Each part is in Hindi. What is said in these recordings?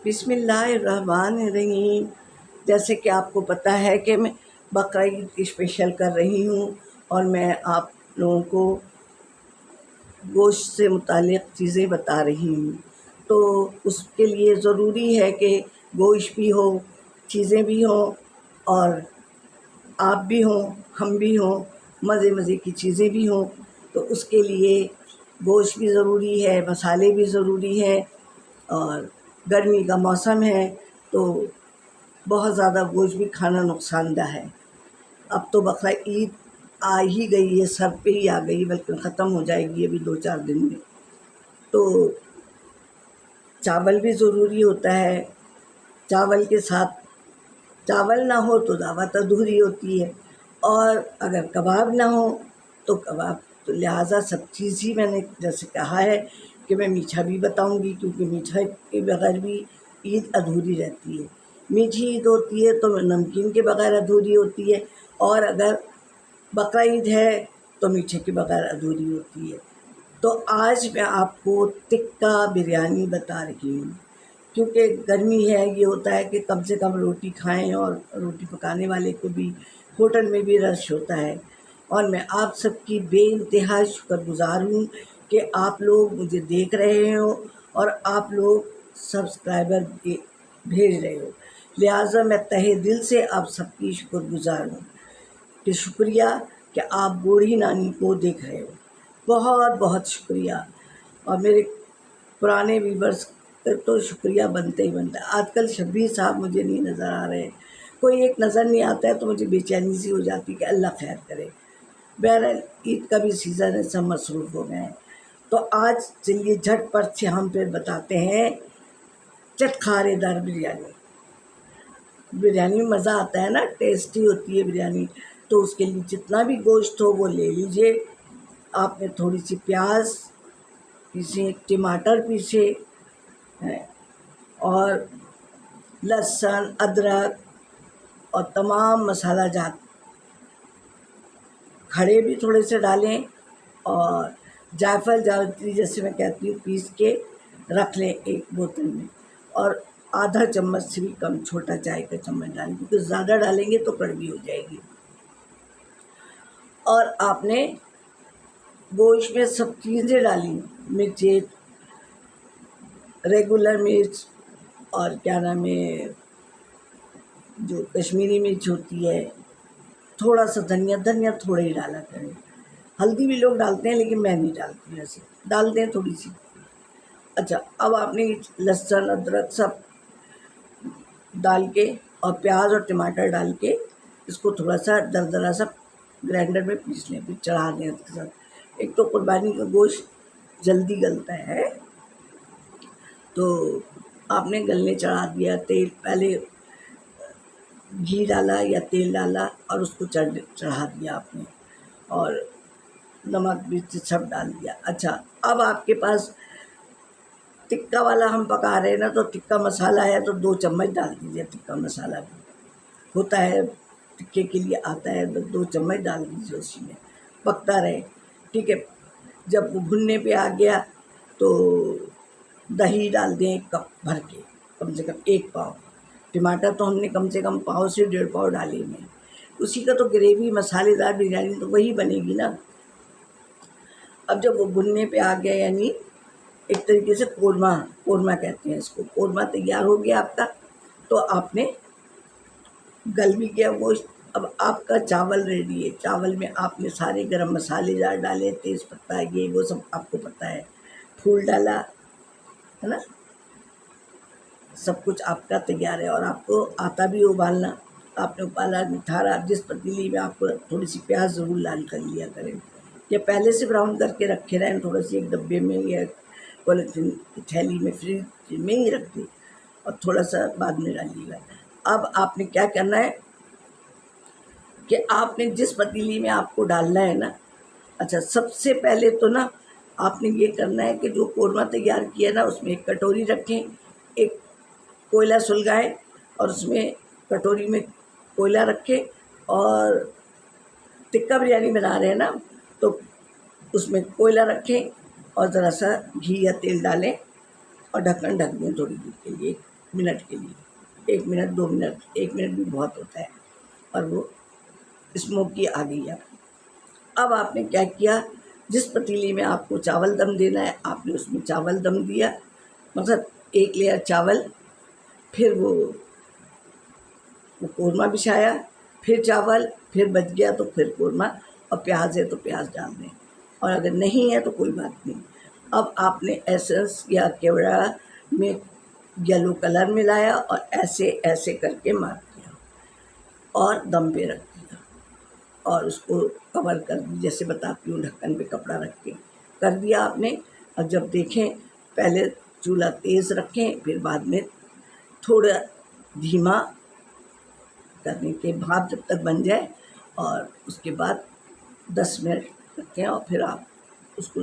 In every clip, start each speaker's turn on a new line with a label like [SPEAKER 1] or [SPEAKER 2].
[SPEAKER 1] बिस्मिल्लाहिर्रहमानिर्रहीम। जैसे कि आपको पता है कि मैं बकरा ईद की स्पेशल कर रही हूँ और मैं आप लोगों को गोश्त से मुतालिक चीज़ें बता रही हूँ। तो उसके लिए ज़रूरी है कि गोश्त भी हो, चीज़ें भी हों और आप भी हों, हम भी हों, मज़े मज़े की चीज़ें भी हों। तो उसके लिए गोश्त भी ज़रूरी है, मसाले भी ज़रूरी हैं और गर्मी का मौसम है तो बहुत ज़्यादा गोश्त भी खाना नुकसानदा है। अब तो बकरा ईद आ ही गई है, सर पे ही आ गई, बल्कि ख़त्म हो जाएगी अभी 2-4 दिन में। तो चावल भी ज़रूरी होता है। चावल के साथ चावल ना हो तो दावत अधूरी होती है और अगर कबाब ना हो तो कबाब, तो लिहाजा सब चीज़ ही मैंने जैसे कहा है कि मैं मीठा भी बताऊंगी, क्योंकि मीठा के बगैर भी ईद अधूरी रहती है। मीठी ईद होती है तो नमकीन के बगैर अधूरी होती है, और अगर बकरा ईद है तो मीठे के बगैर अधूरी होती है। तो आज मैं आपको टिक्का बिरयानी बता रही हूँ, क्योंकि गर्मी है, ये होता है कि कम से कम रोटी खाएं और रोटी पकाने वाले को भी होटल में भी रश होता है। और मैं आप सबकी बेइंतहा शुक्रगुज़ार हूँ कि आप लोग मुझे देख रहे हो और आप लोग सब्सक्राइबर भेज रहे हो। लिहाजा मैं तहे दिल से आप सबकी शुक्रगुज़ार हूँ कि शुक्रिया कि आप बूढ़ी नानी को देख रहे हो। बहुत बहुत शुक्रिया। और मेरे पुराने व्यूवर्स का तो शुक्रिया बनते ही बनता है। आजकल शब्बीर साहब मुझे नहीं नज़र आ रहे, कोई एक नज़र नहीं आता है तो मुझे बेचैनी सी हो जाती है कि अल्लाह खैर करे। बहरहाल ईद का भी सीज़न है, सब मसरूफ़ हो गए हैं। तो आज चलिए झटपट से हम फिर बताते हैं चटखारेदार बिरयानी। बिरयानी में मज़ा आता है ना, टेस्टी होती है बिरयानी। तो उसके लिए जितना भी गोश्त हो वो ले लीजिए। आपने थोड़ी सी प्याज पीसे, टमाटर पीसे हैं, और लहसुन, अदरक और तमाम मसाला जात खड़े भी थोड़े से डालें, और जायफल जावित्री जैसे मैं कहती हूँ पीस के रख लें एक बोतल में। और आधा चम्मच से भी कम, छोटा चाय का चम्मच डालें, क्योंकि ज़्यादा डालेंगे तो कड़वी हो जाएगी। और आपने गोश्त में सब चीज़ें डाली, मिर्ची, रेगुलर मिर्च, और क्या नाम है जो कश्मीरी मिर्च होती है, थोड़ा सा धनिया, धनिया थोड़ा ही डाला करें। हल्दी भी लोग डालते हैं लेकिन मैं नहीं डालती, वैसे डालते हैं थोड़ी सी। अच्छा, अब आपने लहसुन अदरक सब डाल के और प्याज और टमाटर डाल के इसको थोड़ा सा दरदरा सा ग्राइंडर में पीस लें, फिर चढ़ा दें उसके साथ। एक तो कुर्बानी का गोश्त जल्दी गलता है, तो आपने गलने चढ़ा दिया। तेल पहले घी डाला या तेल डाला और उसको चढ़ा दिया आपने, और नमक मिर्च सब डाल दिया। अच्छा, अब आपके पास टिक्का वाला हम पका रहे हैं ना, तो टिक्का मसाला है तो 2 चम्मच डाल दीजिए। टिक्का मसाला भी होता है, टिक्के के लिए आता है, तो 2 चम्मच डाल दीजिए, उसी में पकता रहे। ठीक है, जब वो भुनने पे आ गया तो दही डाल दें 1 कप भर के, कम से कम 1 पाव। टमाटर तो हमने कम से कम पाव से 1.5 पाव डाले हैं। उसी का तो ग्रेवी, मसालेदार बिरयानी तो वही बनेगी ना। अब जब वो भुनने पे आ गया, यानी एक तरीके से कोरमा, कोरमा कहते हैं इसको, कोरमा तैयार हो गया आपका, तो आपने गल भी गया गोश्त। अब आपका चावल रेडी है। चावल में आपने सारे गरम मसाले डाले, तेज़ पत्ता, ये वो सब आपको पता है, फूल डाला है ना, सब कुछ आपका तैयार है। और आपको आता भी उबालना, आपने उबाला, निथारा। जिस पतीली में आपको, थोड़ी सी प्याज ज़रूर लाल कर लिया करें, या पहले से ब्राउन करके रखे रहें, थोड़ा सी एक डब्बे में या पॉलीथीन की थैली में फ्रिज में ही रख दें, और थोड़ा सा बाद में डालिएगा। अब आपने क्या करना है कि आपने जिस पतीली में आपको डालना है ना, अच्छा, सबसे पहले तो ना आपने ये करना है कि जो कोरमा तैयार किया है ना, उसमें एक कटोरी रखें, एक कोयला सुलगाएं और उसमें कटोरी में कोयला रखें, और टिक्का बिरयानी बना रहे हैं ना, तो उसमें कोयला रखें और ज़रा सा घी या तेल डालें और ढक्कन ढक दें थोड़ी देर के लिए, मिनट के लिए, 1 मिनट 2 मिनट, 1 मिनट भी बहुत होता है, और वो स्मोकी आ गई है। अब आपने क्या किया, जिस पतीली में आपको चावल दम देना है आपने उसमें चावल दम दिया, मतलब 1 लेयर चावल, फिर वो कोरमा बिछाया, फिर चावल, फिर बच गया तो फिर कोरमा, और प्याज है तो प्याज डाल दें, और अगर नहीं है तो कोई बात नहीं। अब आपने एसेंस या केवड़ा में येलो कलर मिलाया और ऐसे ऐसे करके मार दिया और दम पे रख दिया, और उसको कवर कर दी, जैसे बताती हूँ ढक्कन पे कपड़ा रख के कर दिया आपने। अब जब देखें, पहले चूल्हा तेज़ रखें, फिर बाद में थोड़ा धीमा करने के भाप जब तक बन जाए, और उसके बाद 10 मिनट रखें, और फिर आप उसको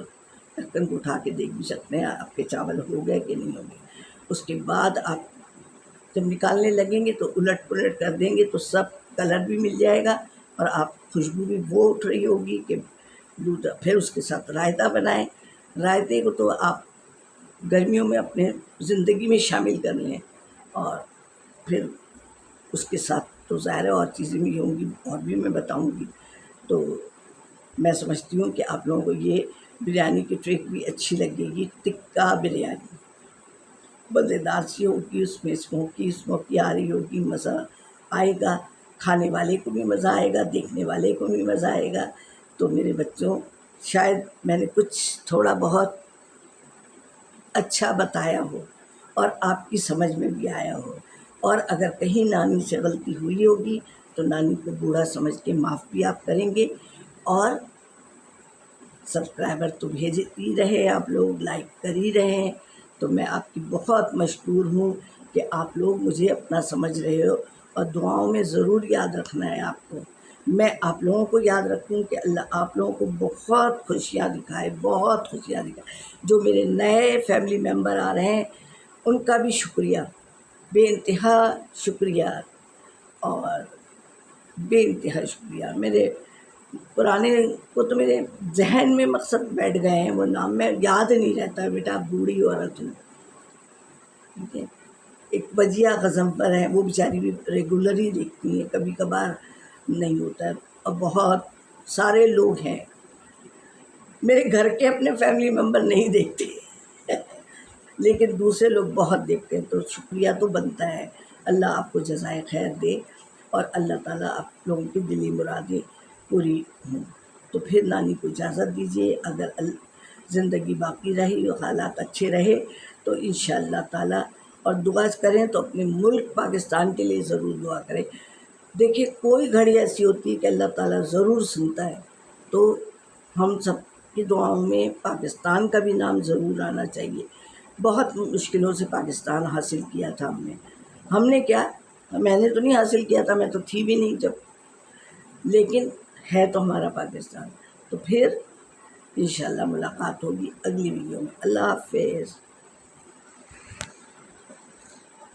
[SPEAKER 1] ढक्कन को उठा के देख भी सकते हैं आपके चावल हो गए कि नहीं हो गए। उसके बाद आप जब निकालने लगेंगे तो उलट पुलट कर देंगे तो सब कलर भी मिल जाएगा, और आप खुशबू भी वो उठ रही होगी कि दूध। फिर उसके साथ रायता बनाएं। रायते को तो आप गर्मियों में अपने ज़िंदगी में शामिल कर लें, और फिर उसके साथ तो ज़ाहिर है और चीज़ें भी होंगी, और भी मैं बताऊंगी। तो मैं समझती हूँ कि आप लोगों को ये बिरयानी की ट्रिक भी अच्छी लगेगी। टिक्का बिरयानी मज़ेदार सी होगी, उसमें स्मोकी आ रही होगी, मज़ा आएगा, खाने वाले को भी मज़ा आएगा, देखने वाले को भी मज़ा आएगा। तो मेरे बच्चों, शायद मैंने कुछ थोड़ा बहुत अच्छा बताया हो और आपकी समझ में भी आया हो, और अगर कहीं नानी से गलती हुई होगी तो नानी को बूढ़ा समझ के माफ़ भी आप करेंगे। और सब्सक्राइबर तो भेजती रहे आप लोग, लाइक कर ही रहे हैं, तो मैं आपकी बहुत मशकूर हूँ कि आप लोग मुझे अपना समझ रहे हो, और दुआओं में ज़रूर याद रखना है आपको। मैं आप लोगों को याद रखूँ कि अल्लाह आप लोगों को बहुत खुशियाँ दिखाए, बहुत खुशियाँ दिखाए। जो मेरे नए फैमिली मेम्बर आ रहे हैं उनका भी शुक्रिया, बेइंतहा शुक्रिया, और बेइंतहा शुक्रिया। मेरे पुराने को तो मेरे जहन में मकसद बैठ गए हैं, वो नाम मैं याद नहीं रहता, बेटा आप बूढ़ी औरत हूँ, ठीक है। एक वजिया गज़नफ़र है, वो बेचारी भी रेगुलर ही देखती हैं, कभी कभार नहीं होता है। और बहुत सारे लोग हैं मेरे घर के अपने फैमिली मेम्बर नहीं देखते लेकिन दूसरे लोग बहुत देखते हैं, तो शुक्रिया तो बनता है। अल्लाह आपको जज़ाए खैर दे, और अल्लाह ताला आप लोगों की दिली मुरादें पूरी हों। तो फिर नानी को इजाज़त दीजिए, अगर ज़िंदगी बाकी रही और हालात अच्छे रहे तो इंशाअल्लाह ताला, और दुआ करें तो अपने मुल्क पाकिस्तान के लिए ज़रूर दुआ करें। देखिए, कोई घड़ी ऐसी होती है कि अल्लाह ताला ज़रूर सुनता है, तो हम सब की दुआओं में पाकिस्तान का भी नाम ज़रूर आना चाहिए। बहुत मुश्किलों से पाकिस्तान हासिल किया था हमने क्या, मैंने तो नहीं हासिल किया था, मैं तो थी भी नहीं जब, लेकिन है तो हमारा पाकिस्तान। तो फिर इंशाअल्लाह मुलाकात होगी अगली वीडियो में। अल्लाह हाफ़िज़।